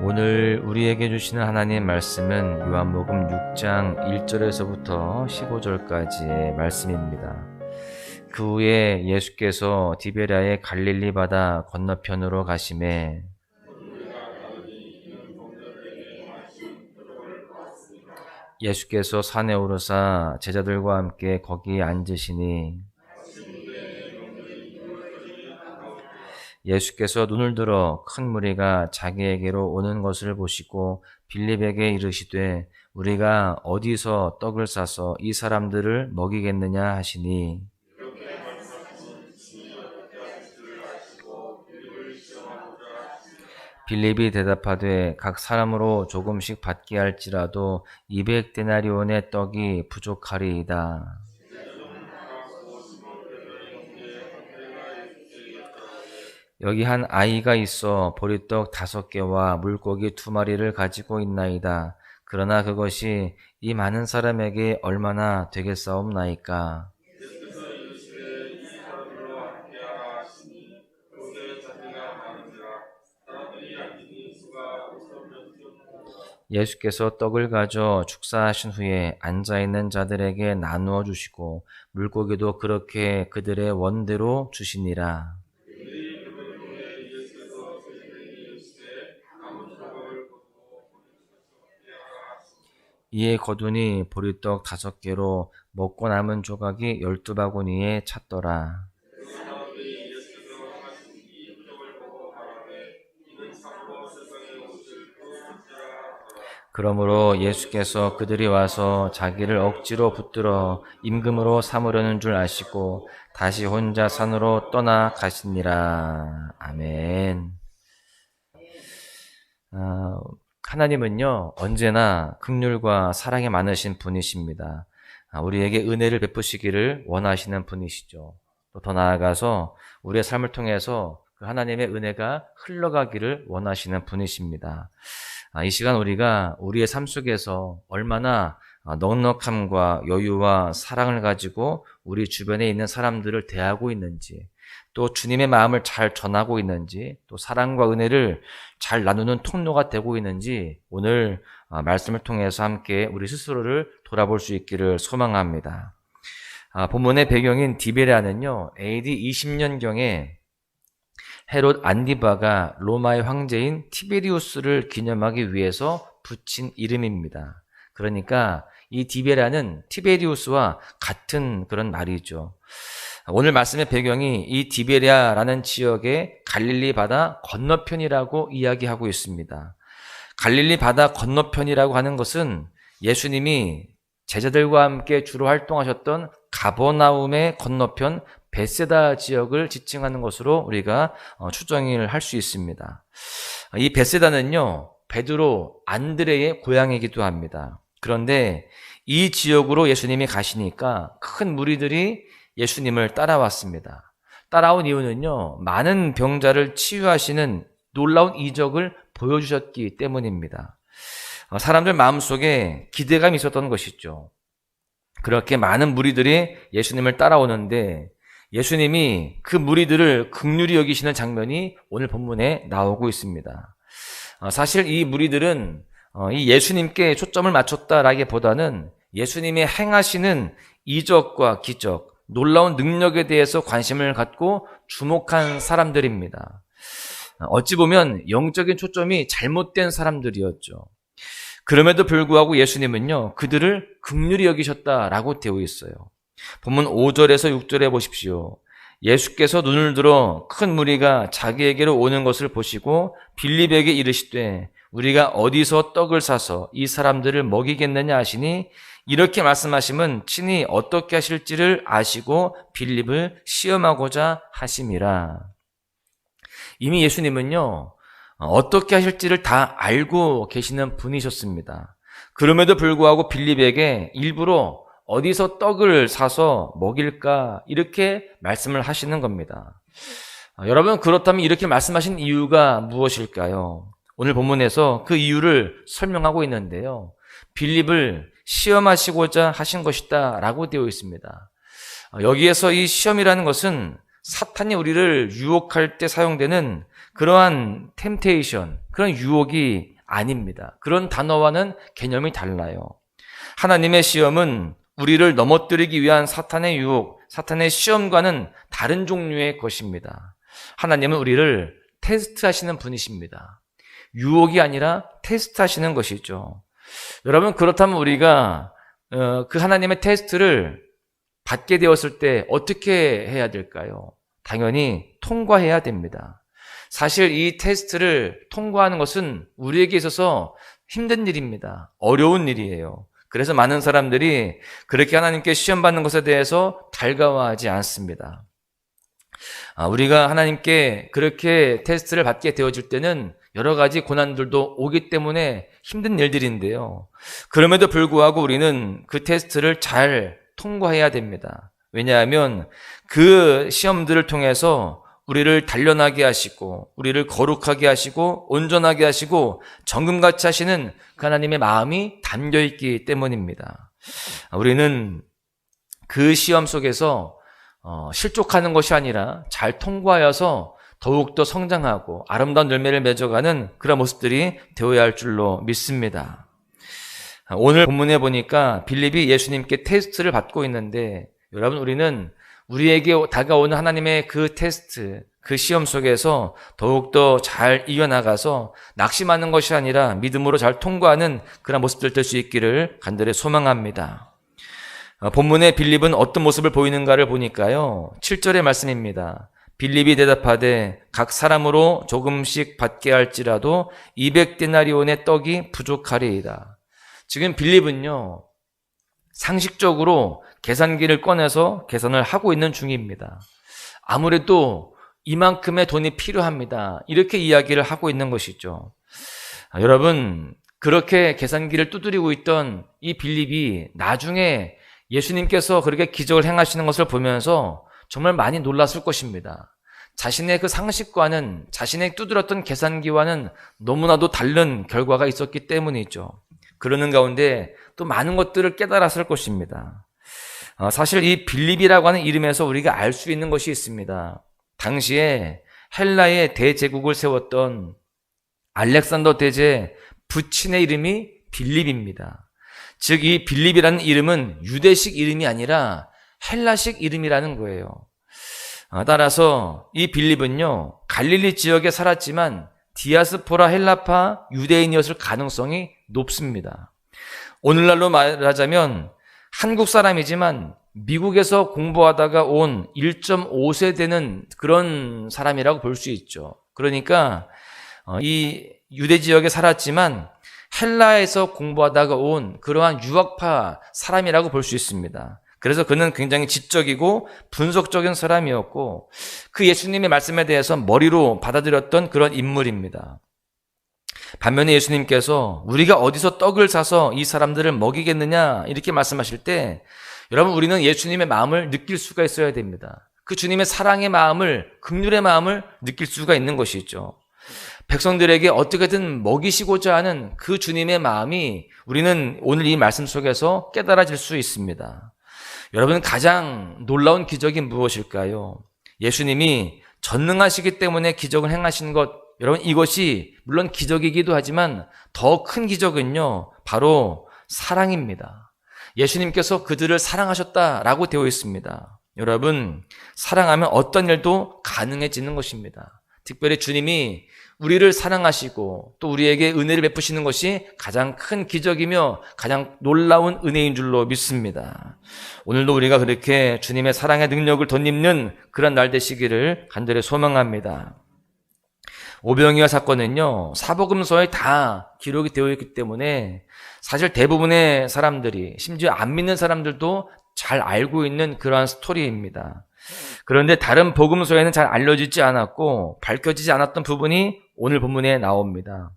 오늘 우리에게 주시는 하나님 말씀은 요한복음 6장 1절에서부터 15절까지의 말씀입니다. 그 후에 예수께서 디베랴의 갈릴리 바다 건너편으로 가시매 예수께서 산에 오르사 제자들과 함께 거기에 앉으시니 예수께서 눈을 들어 큰 무리가 자기에게로 오는 것을 보시고 빌립에게 이르시되 우리가 어디서 떡을 싸서 이 사람들을 먹이겠느냐 하시니 빌립이 대답하되 각 사람으로 조금씩 받게 할지라도 200데나리온의 떡이 부족하리이다. 여기 한 아이가 있어 보리떡 5개와 물고기 2마리를 가지고 있나이다. 그러나 그것이 이 많은 사람에게 얼마나 되겠사옵나이까? 예수께서 떡을 가져 축사하신 후에 앉아있는 자들에게 나누어 주시고 물고기도 그렇게 그들의 원대로 주시니라. 이에 거두니 보리떡 5개로 먹고 남은 조각이 12바구니에 찼더라. 그러므로 예수께서 그들이 와서 자기를 억지로 붙들어 임금으로 삼으려는 줄 아시고 다시 혼자 산으로 떠나 가시니라. 아멘. 하나님은요, 언제나 긍휼과 사랑이 많으신 분이십니다. 우리에게 은혜를 베푸시기를 원하시는 분이시죠. 또 더 나아가서 우리의 삶을 통해서 그 하나님의 은혜가 흘러가기를 원하시는 분이십니다. 이 시간 우리가 우리의 삶 속에서 얼마나 넉넉함과 여유와 사랑을 가지고 우리 주변에 있는 사람들을 대하고 있는지, 또 주님의 마음을 잘 전하고 있는지, 또 사랑과 은혜를 잘 나누는 통로가 되고 있는지 오늘 말씀을 통해서 함께 우리 스스로를 돌아볼 수 있기를 소망합니다. 본문의 배경인 디베랴는요, AD 20년경에 헤롯 안디바가 로마의 황제인 티베리우스를 기념하기 위해서 붙인 이름입니다. 그러니까 이 디베랴는 티베리우스와 같은 그런 말이죠. 오늘 말씀의 배경이 이 디베랴라는 지역의 갈릴리 바다 건너편이라고 이야기하고 있습니다. 갈릴리 바다 건너편이라고 하는 것은 예수님이 제자들과 함께 주로 활동하셨던 가버나움의 건너편 베세다 지역을 지칭하는 것으로 우리가 추정을 할 수 있습니다. 이 베세다는요, 베드로, 안드레의 고향이기도 합니다. 그런데 이 지역으로 예수님이 가시니까 큰 무리들이 예수님을 따라왔습니다. 따라온 이유는요, 많은 병자를 치유하시는 놀라운 이적을 보여주셨기 때문입니다. 사람들 마음속에 기대감이 있었던 것이죠. 그렇게 많은 무리들이 예수님을 따라오는데 예수님이 그 무리들을 긍휼히 여기시는 장면이 오늘 본문에 나오고 있습니다. 사실 이 무리들은 이 예수님께 초점을 맞췄다라기보다는 예수님이 행하시는 이적과 기적, 놀라운 능력에 대해서 관심을 갖고 주목한 사람들입니다. 어찌 보면 영적인 초점이 잘못된 사람들이었죠. 그럼에도 불구하고 예수님은요, 그들을 긍휼히 여기셨다라고 되어 있어요. 본문 5절에서 6절에 보십시오. 예수께서 눈을 들어 큰 무리가 자기에게로 오는 것을 보시고 빌립에게 이르시되 우리가 어디서 떡을 사서 이 사람들을 먹이겠느냐 하시니 이렇게 말씀하심은 친히 어떻게 하실지를 아시고 빌립을 시험하고자 하심이라. 이미 예수님은요, 어떻게 하실지를 다 알고 계시는 분이셨습니다. 그럼에도 불구하고 빌립에게 일부러 어디서 떡을 사서 먹일까 이렇게 말씀을 하시는 겁니다. 여러분, 그렇다면 이렇게 말씀하신 이유가 무엇일까요? 오늘 본문에서 그 이유를 설명하고 있는데요. 빌립을 시험하시고자 하신 것이다 라고 되어 있습니다. 여기에서 이 시험이라는 것은 사탄이 우리를 유혹할 때 사용되는 그러한 템테이션, 그런 유혹이 아닙니다. 그런 단어와는 개념이 달라요. 하나님의 시험은 우리를 넘어뜨리기 위한 사탄의 유혹, 사탄의 시험과는 다른 종류의 것입니다. 하나님은 우리를 테스트하시는 분이십니다. 유혹이 아니라 테스트하시는 것이죠. 여러분, 그렇다면 우리가 그 하나님의 테스트를 받게 되었을 때 어떻게 해야 될까요? 당연히 통과해야 됩니다. 사실 이 테스트를 통과하는 것은 우리에게 있어서 힘든 일입니다. 어려운 일이에요. 그래서 많은 사람들이 그렇게 하나님께 시험받는 것에 대해서 달가워하지 않습니다. 우리가 하나님께 그렇게 테스트를 받게 되어질 때는 여러 가지 고난들도 오기 때문에 힘든 일들인데요. 그럼에도 불구하고 우리는 그 테스트를 잘 통과해야 됩니다. 왜냐하면 그 시험들을 통해서 우리를 단련하게 하시고 우리를 거룩하게 하시고 온전하게 하시고 정금같이 하시는 그 하나님의 마음이 담겨있기 때문입니다. 우리는 그 시험 속에서 실족하는 것이 아니라 잘 통과하여서 더욱더 성장하고 아름다운 열매를 맺어가는 그런 모습들이 되어야 할 줄로 믿습니다. 오늘 본문에 보니까 빌립이 예수님께 테스트를 받고 있는데, 여러분, 우리는 우리에게 다가오는 하나님의 그 테스트, 그 시험 속에서 더욱더 잘 이겨나가서 낙심하는 것이 아니라 믿음으로 잘 통과하는 그런 모습들 될 수 있기를 간절히 소망합니다. 본문의 빌립은 어떤 모습을 보이는가를 보니까요, 7절의 말씀입니다. 빌립이 대답하되 각 사람으로 조금씩 받게 할지라도 200데나리온의 떡이 부족하리이다. 지금 빌립은요, 상식적으로 계산기를 꺼내서 계산을 하고 있는 중입니다. 아무래도 이만큼의 돈이 필요합니다. 이렇게 이야기를 하고 있는 것이죠. 여러분, 그렇게 계산기를 두드리고 있던 이 빌립이 나중에 예수님께서 그렇게 기적을 행하시는 것을 보면서 정말 많이 놀랐을 것입니다. 자신의 그 상식과는, 자신의 두드렸던 계산기와는 너무나도 다른 결과가 있었기 때문이죠. 그러는 가운데 또 많은 것들을 깨달았을 것입니다. 사실 이 빌립이라고 하는 이름에서 우리가 알 수 있는 것이 있습니다. 당시에 헬라의 대제국을 세웠던 알렉산더 대제 부친의 이름이 빌립입니다. 즉, 이 빌립이라는 이름은 유대식 이름이 아니라 헬라식 이름이라는 거예요. 따라서 이 빌립은요, 갈릴리 지역에 살았지만 디아스포라 헬라파 유대인이었을 가능성이 높습니다. 오늘날로 말하자면 한국 사람이지만 미국에서 공부하다가 온 1.5세 되는 그런 사람이라고 볼 수 있죠. 그러니까 이 유대 지역에 살았지만 헬라에서 공부하다가 온 그러한 유학파 사람이라고 볼 수 있습니다. 그래서 그는 굉장히 지적이고 분석적인 사람이었고 그 예수님의 말씀에 대해서 머리로 받아들였던 그런 인물입니다. 반면에 예수님께서 우리가 어디서 떡을 사서 이 사람들을 먹이겠느냐 이렇게 말씀하실 때, 여러분, 우리는 예수님의 마음을 느낄 수가 있어야 됩니다. 그 주님의 사랑의 마음을, 긍휼의 마음을 느낄 수가 있는 것이죠. 백성들에게 어떻게든 먹이시고자 하는 그 주님의 마음이 우리는 오늘 이 말씀 속에서 깨달아질 수 있습니다. 여러분, 가장 놀라운 기적이 무엇일까요? 예수님이 전능하시기 때문에 기적을 행하신 것, 여러분, 이것이 물론 기적이기도 하지만 더 큰 기적은요, 바로 사랑입니다. 예수님께서 그들을 사랑하셨다라고 되어 있습니다. 여러분, 사랑하면 어떤 일도 가능해지는 것입니다. 특별히 주님이 우리를 사랑하시고 또 우리에게 은혜를 베푸시는 것이 가장 큰 기적이며 가장 놀라운 은혜인 줄로 믿습니다. 오늘도 우리가 그렇게 주님의 사랑의 능력을 덧입는 그런 날 되시기를 간절히 소망합니다. 오병이어 사건은요, 사복음서에 다 기록이 되어 있기 때문에 사실 대부분의 사람들이, 심지어 안 믿는 사람들도 잘 알고 있는 그러한 스토리입니다. 그런데 다른 복음서에는 잘 알려지지 않았고 밝혀지지 않았던 부분이 오늘 본문에 나옵니다.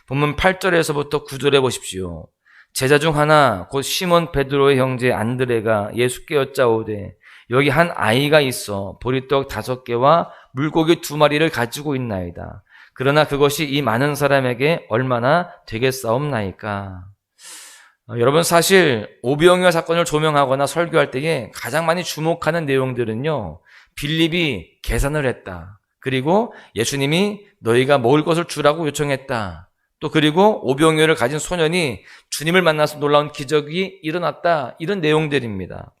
본문 8절에서부터 9절에 보십시오. 제자 중 하나 곧 시몬 베드로의 형제 안드레가 예수께 여짜오되 여기 한 아이가 있어 보리떡 5개와 물고기 2마리를 가지고 있나이다. 그러나 그것이 이 많은 사람에게 얼마나 되겠사옵나이까. 여러분, 사실 오병이어 사건을 조명하거나 설교할 때에 가장 많이 주목하는 내용들은요, 빌립이 계산을 했다. 그리고 예수님이 너희가 먹을 것을 주라고 요청했다. 또 그리고 오병이어를 가진 소년이 주님을 만나서 놀라운 기적이 일어났다. 이런 내용들입니다.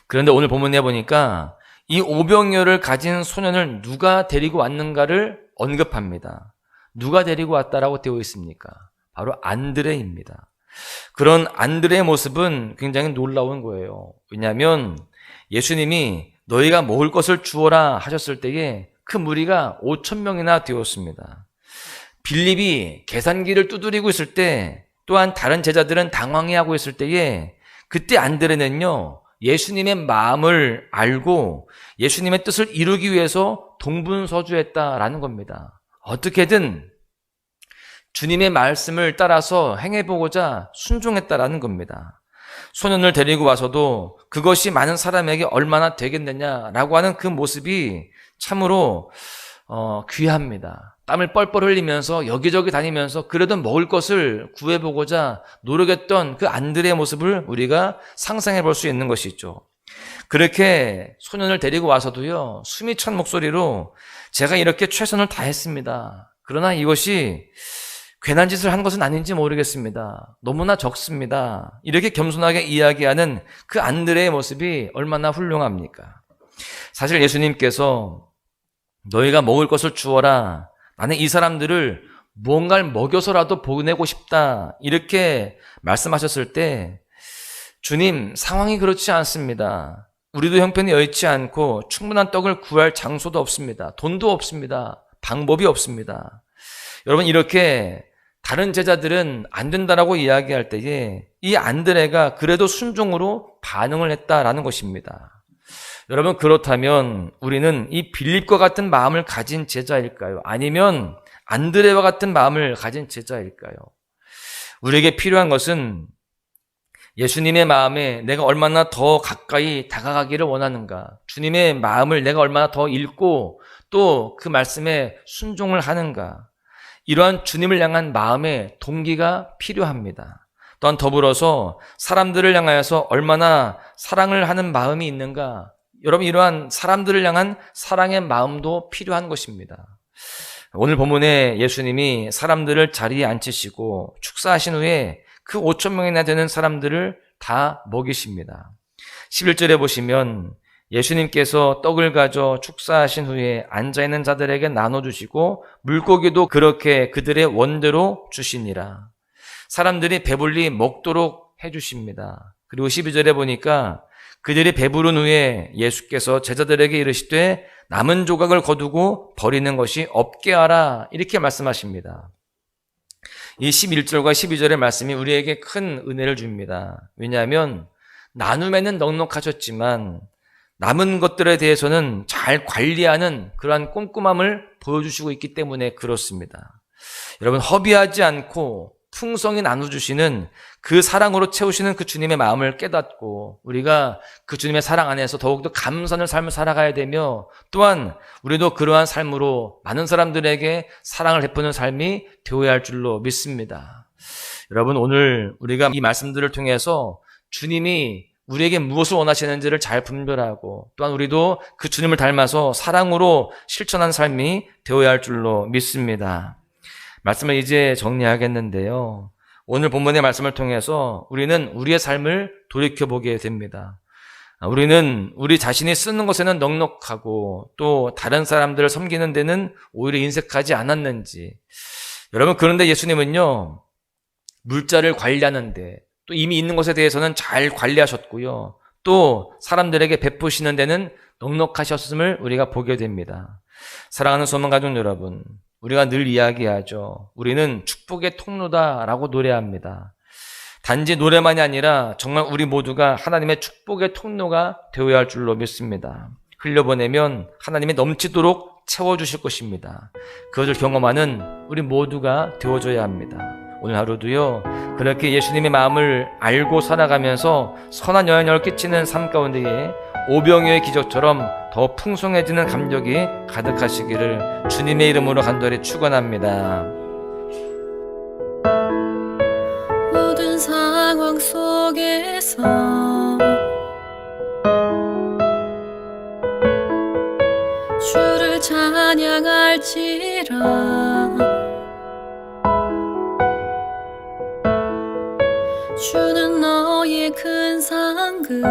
그런데 오늘 본문에 보니까 이 오병이어를 가진 소년을 누가 데리고 왔는가를 언급합니다. 누가 데리고 왔다라고 되어 있습니까? 바로 안드레입니다. 그런 안드레의 모습은 굉장히 놀라운 거예요. 왜냐하면 예수님이 너희가 먹을 것을 주어라 하셨을 때에 그 무리가 5,000명이나 되었습니다. 빌립이 계산기를 두드리고 있을 때, 또한 다른 제자들은 당황해하고 있을 때에 그때 안드레는요, 예수님의 마음을 알고 예수님의 뜻을 이루기 위해서 동분서주했다라는 겁니다. 어떻게든 주님의 말씀을 따라서 행해보고자 순종했다라는 겁니다. 소년을 데리고 와서도 그것이 많은 사람에게 얼마나 되겠느냐라고 하는 그 모습이 참으로 귀합니다. 땀을 뻘뻘 흘리면서 여기저기 다니면서 그래도 먹을 것을 구해보고자 노력했던 그 안드레의 모습을 우리가 상상해 볼 수 있는 것이죠. 그렇게 소년을 데리고 와서도요, 숨이 찬 목소리로 제가 이렇게 최선을 다했습니다. 그러나 이것이 괜한 짓을 한 것은 아닌지 모르겠습니다. 너무나 적습니다. 이렇게 겸손하게 이야기하는 그 안드레의 모습이 얼마나 훌륭합니까? 사실 예수님께서 너희가 먹을 것을 주어라. 나는 이 사람들을 무언가를 먹여서라도 보내고 싶다. 이렇게 말씀하셨을 때 주님, 상황이 그렇지 않습니다. 우리도 형편이 여의치 않고 충분한 떡을 구할 장소도 없습니다. 돈도 없습니다. 방법이 없습니다. 여러분, 이렇게 다른 제자들은 안 된다라고 이야기할 때에 이 안드레가 그래도 순종으로 반응을 했다라는 것입니다. 여러분, 그렇다면 우리는 이 빌립과 같은 마음을 가진 제자일까요? 아니면 안드레와 같은 마음을 가진 제자일까요? 우리에게 필요한 것은 예수님의 마음에 내가 얼마나 더 가까이 다가가기를 원하는가, 주님의 마음을 내가 얼마나 더 읽고 또 그 말씀에 순종을 하는가, 이러한 주님을 향한 마음의 동기가 필요합니다. 또한 더불어서 사람들을 향하여서 얼마나 사랑을 하는 마음이 있는가, 여러분, 이러한 사람들을 향한 사랑의 마음도 필요한 것입니다. 오늘 본문에 예수님이 사람들을 자리에 앉히시고 축사하신 후에 그 5,000명이나 되는 사람들을 다 먹이십니다. 11절에 보시면 예수님께서 떡을 가져 축사하신 후에 앉아있는 자들에게 나눠주시고 물고기도 그렇게 그들의 원대로 주시니라. 사람들이 배불리 먹도록 해주십니다. 그리고 12절에 보니까 그들이 배부른 후에 예수께서 제자들에게 이르시되 남은 조각을 거두고 버리는 것이 없게 하라, 이렇게 말씀하십니다. 이 11절과 12절의 말씀이 우리에게 큰 은혜를 줍니다. 왜냐하면 나눔에는 넉넉하셨지만 남은 것들에 대해서는 잘 관리하는 그러한 꼼꼼함을 보여주시고 있기 때문에 그렇습니다. 여러분, 허비하지 않고 풍성히 나눠주시는 그 사랑으로 채우시는 그 주님의 마음을 깨닫고 우리가 그 주님의 사랑 안에서 더욱더 감사하는 삶을 살아가야 되며, 또한 우리도 그러한 삶으로 많은 사람들에게 사랑을 베푸는 삶이 되어야 할 줄로 믿습니다. 여러분, 오늘 우리가 이 말씀들을 통해서 주님이 우리에게 무엇을 원하시는지를 잘 분별하고, 또한 우리도 그 주님을 닮아서 사랑으로 실천한 삶이 되어야 할 줄로 믿습니다. 말씀을 이제 정리하겠는데요. 오늘 본문의 말씀을 통해서 우리는 우리의 삶을 돌이켜보게 됩니다. 우리는 우리 자신이 쓰는 것에는 넉넉하고 또 다른 사람들을 섬기는 데는 오히려 인색하지 않았는지. 여러분, 그런데 예수님은요, 물자를 관리하는데 또 이미 있는 것에 대해서는 잘 관리하셨고요, 또 사람들에게 베푸시는 데는 넉넉하셨음을 우리가 보게 됩니다. 사랑하는 소망 가족 여러분, 우리가 늘 이야기하죠. 우리는 축복의 통로다라고 노래합니다. 단지 노래만이 아니라 정말 우리 모두가 하나님의 축복의 통로가 되어야 할 줄로 믿습니다. 흘려보내면 하나님이 넘치도록 채워주실 것입니다. 그것을 경험하는 우리 모두가 되어줘야 합니다. 오늘 하루도요, 그렇게 예수님의 마음을 알고 살아가면서 선한 영향력을 끼치는 삶 가운데에 오병이어의 기적처럼 더 풍성해지는 감격이 가득하시기를 주님의 이름으로 간절히 축원합니다. 모든 상황 속에서 주를 찬양할지라. 주는 너의 큰 상급